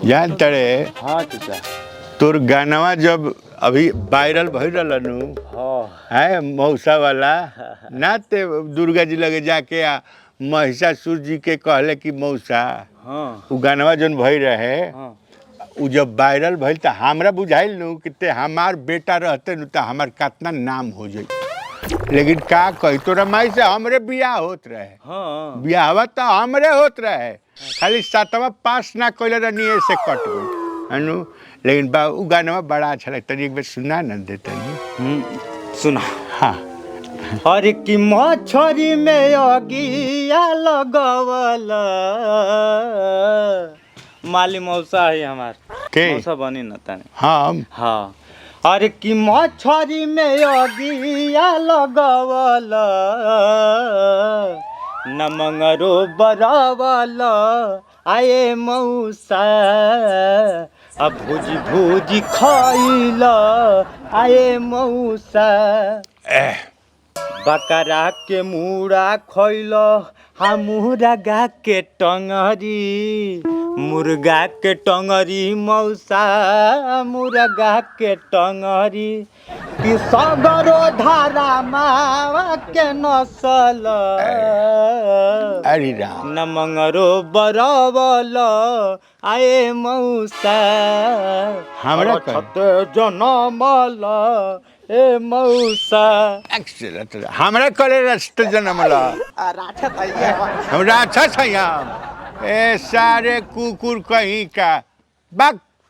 जान तड़े हाँ चाचा। तोर गानवा जब अभी वायरल भई रहलनु है मौसा वाला ना ते दुर्गा जी लगे जाके आ महिषासुर जी के कहले कि मौसा उ गानवा जन भई रहे उ जब वायरल भइल त हमरा बुझाइल नु कि ते हमार बेटा रहते नु त हमार कितना नाम हो जाई। लेकिन का कही तोरा माई से हमरे बियाह होत रहे। बियाहवा तो हमरे होत रहे, खाली 7वां पास ना कइले रहनी ऐसे कट गई अनु। लेकिन बा उ गानवा बड़ा अच्छा लगता, एक बार सुना ना देते सुना। हाँ। अरे कि मछरी में अगिया लगवल माली मौसा है हमार के मौसा बनी न ताने। हाँ अरे कि मछरी में अगिया लगवल न मंगरो बरावल आए मौसा अब भूजी भूजी खाइल आए मौसा बकरा के मुड़ा खइल हा मुर्गा के टंगरी मुर्गा के टंगरी मौसा मुर्गा के टंगरी कि सगरो धारा मावा के नसल अरे राम न मंगरो बरावल आए मौसा हमरा छते जनमल ए मौसा। एक्सीलेंट हमरा करे राष्ट्र जनमला राक्षस है हम राक्षस हैं हम। ए सारे कुकुर कहीं का बक